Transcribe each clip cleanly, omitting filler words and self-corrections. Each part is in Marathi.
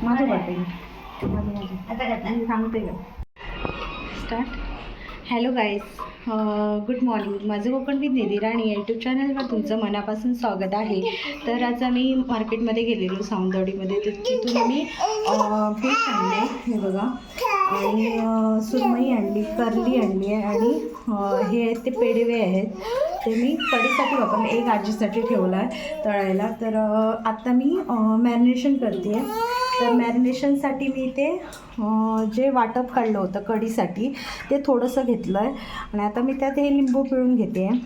माझं वाटेल माझं सांगते का start. Hello guys, good morning. माझं कोकण विथ निधी राणी यूट्यूब चॅनलवर तुमचं मनापासून स्वागत आहे. तर आज आम्ही मार्केटमध्ये गेलेलो सावंतवाडीमध्ये. तर तिथून आम्ही फिश आणले, हे बघा, आणि सुरमई आणली, करली आणली आहे, आणि हे आहेत ते पेडवे आहेत, ते मी कढीसाठी वापरले. एक आजीसाठी ठेवला आहे तळायला. तर आत्ता मी मॅरिनेशन करते आहे. तर मॅरिनेशनसाठी मी ते जे वाटप काढलं होतं कढीसाठी ते थोडंसं घेतलं आहे, आणि आता मी त्यात हे लिंबू पिळून घेते आहे.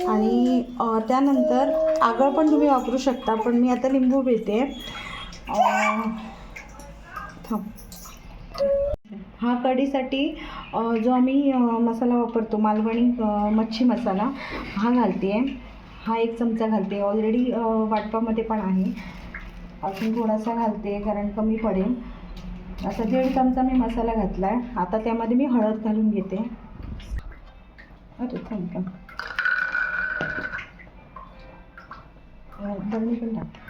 आणि त्यानंतर आगळ पण तुम्ही वापरू शकता, पण मी आता लिंबू पिळते. हा कढीसाठी जो आम्ही मसाला वापरतो मालवणी मच्छी मसाला, हा घालते आहे. हा 1 चमचा घालते. ऑलरेडी वाटपामध्ये पण आहे, अजून थोडासा घालते कारण कमी पडेल. असा 1.5 चमचा मी मसाला घातला आहे. आता त्यामध्ये मी हळद घालून घेते. अरे थांब बरणी पण टाक.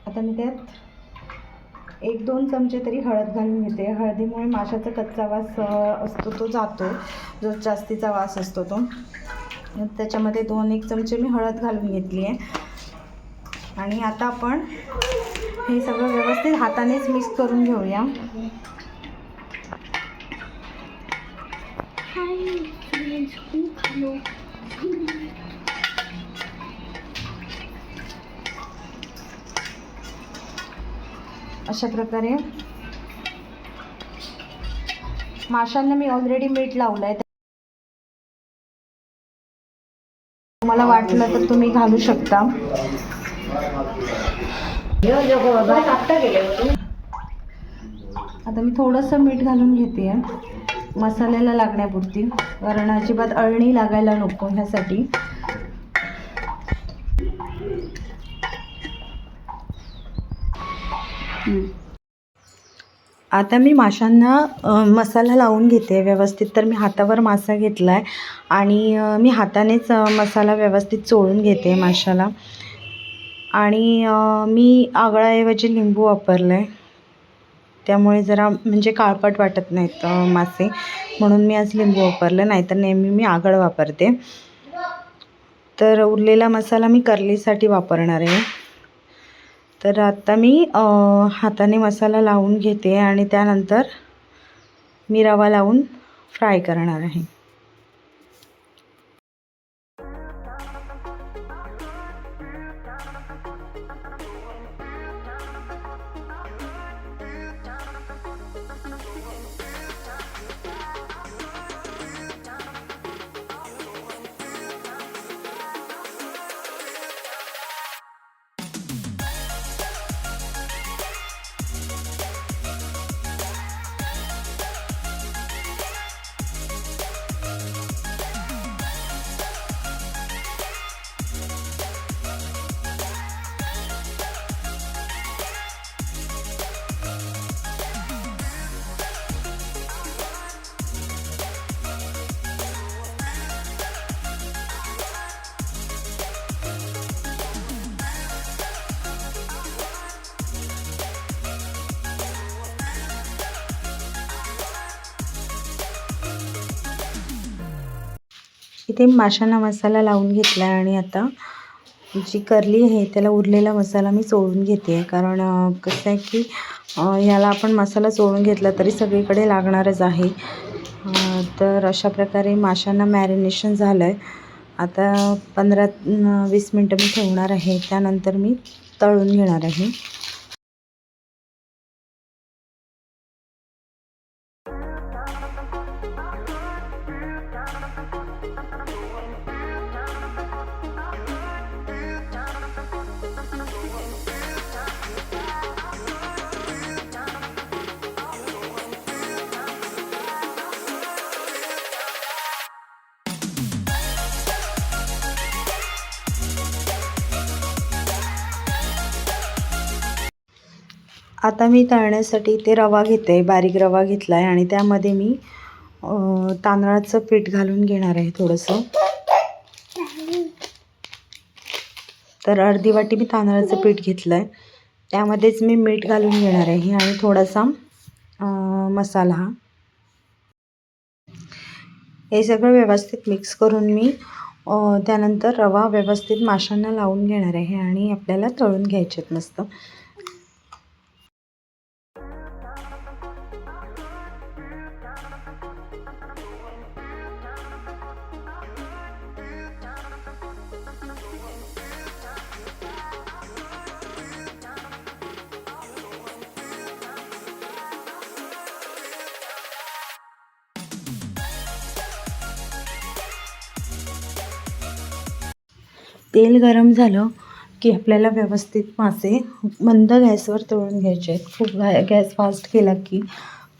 आता मी त्यात 1-2 चमचे तरी हळद घालून घेते. हळदीमुळे माशाचा कच्चा वास असतो तो जातो, जो जास्तीचा वास असतो तो. त्याच्यामध्ये 2-1 चमचे मी हळद घालून घेतली आहे. आणि आता आपण हे सगळं व्यवस्थित हातानेच मिक्स करून घेऊया. अशा प्रकारे माशांना मी ऑलरेडी मीठ लावलं आहे. तुम्हाला वाटलं तर तुम्ही घालू शकता. आता मी थोडंसं मीठ घालून घेते मसाल्याला लागण्यापुरती, कारण अजिबात अळणी लागायला नको ह्यासाठी. आता मी माशांना मसाला लावून घेते व्यवस्थित. तर मी हातावर मासा घेतला आहे आणि मी हातानेच मसाला व्यवस्थित चोळून घेते माशाला. आणि मी आगळाऐवजी लिंबू वापरलं आहे, त्यामुळे जरा म्हणजे काळपट वाटत नाहीत मासे, म्हणून मी आज लिंबू वापरलं, नाहीतर नेहमी मी आगळ वापरते. तर उरलेला मसाला मी करलीसाठी वापरणार आहे. तर आता मी हाताने मसाला लावून घेते आणि त्यानंतर मी रवा लावून फ्राय करणार आहे. इथे माशांना मसाला लावून घेतला आहे, आणि आता जी करली आहे त्याला उरलेला मसाला मी चोळून घेते. कारण कसं आहे की याला आपण मसाला चोळून घेतला तरी सगळीकडे लागणारच आहे. तर अशा प्रकारे माशांना मॅरिनेशन झालं आहे. आता 15-20 मिनटं मी ठेवणार आहे, त्यानंतर मी तळून घेणार आहे. आता मी तळण्यासाठी ते रवा घेते, बारीक रवा घेतला आहे, आणि त्यामध्ये मी तांदळाचं पीठ घालून घेणार आहे थोडंसं. तर अर्धी वाटी मी तांदळाचं पीठ घेतलं आहे. त्यामध्येच मी मीठ घालून घेणार आहे आणि थोडासा मसाला. हे सगळं व्यवस्थित मिक्स करून मी त्यानंतर रवा व्यवस्थित माशांना लावून घेणार आहे आणि आपल्याला तळून घ्यायचे आहेत मस्त. तेल गरम झालं की आपल्याला व्यवस्थित मासे मंद गॅसवर तळून घ्यायचे आहेत. खूप गॅस फास्ट केला की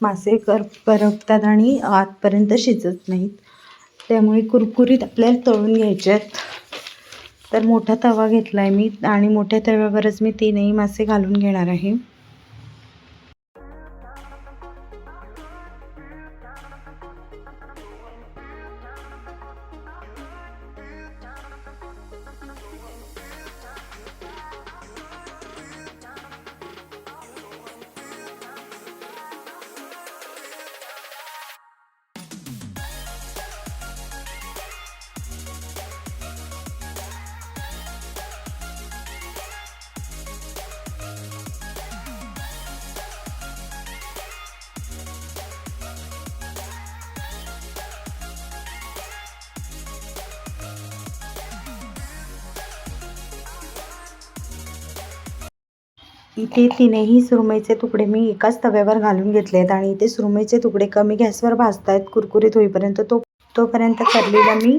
मासे करपतात आणि आतपर्यंत शिजत नाहीत. त्यामुळे कुरकुरीत आपल्याला तळून घ्यायचे आहेत. तर मोठा तवा घेतला आहे मी आणि मोठ्या तव्यावरच मी 3ही मासे घालून घेणार आहे. इथे 3ही सुरमईचे तुकडे मी एकाच तव्यावर घालून घेतले आहेत आणि इथे सुरमईचे तुकडे कमी गॅसवर भाजत आहेत कुरकुरीत होईपर्यंत. तोपर्यंत करलीला मी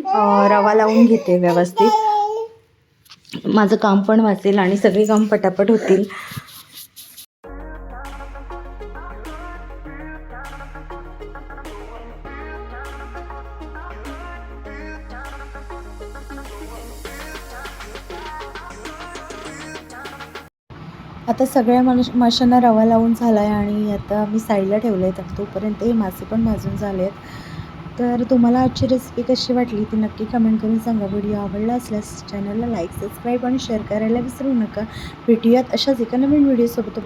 रवा लावून घेते व्यवस्थित. माझं काम पण वाचेल आणि सगळी काम पटापट होतील. आता सगळ्या माशांना रवा लावून झाला आहे आणि आता मी साईडला ठेवलं आहे. तर तोपर्यंत हे मासे पण भाजून झाले आहेत. तर तुम्हाला आजची रेसिपी कशी वाटली ती नक्की कमेंट करून सांगा. व्हिडिओ आवडला असल्यास चॅनलला लाईक, सबस्क्राईब आणि शेअर करायला विसरू नका. भेटूयात अशाच एका नवीन व्हिडिओसोबत.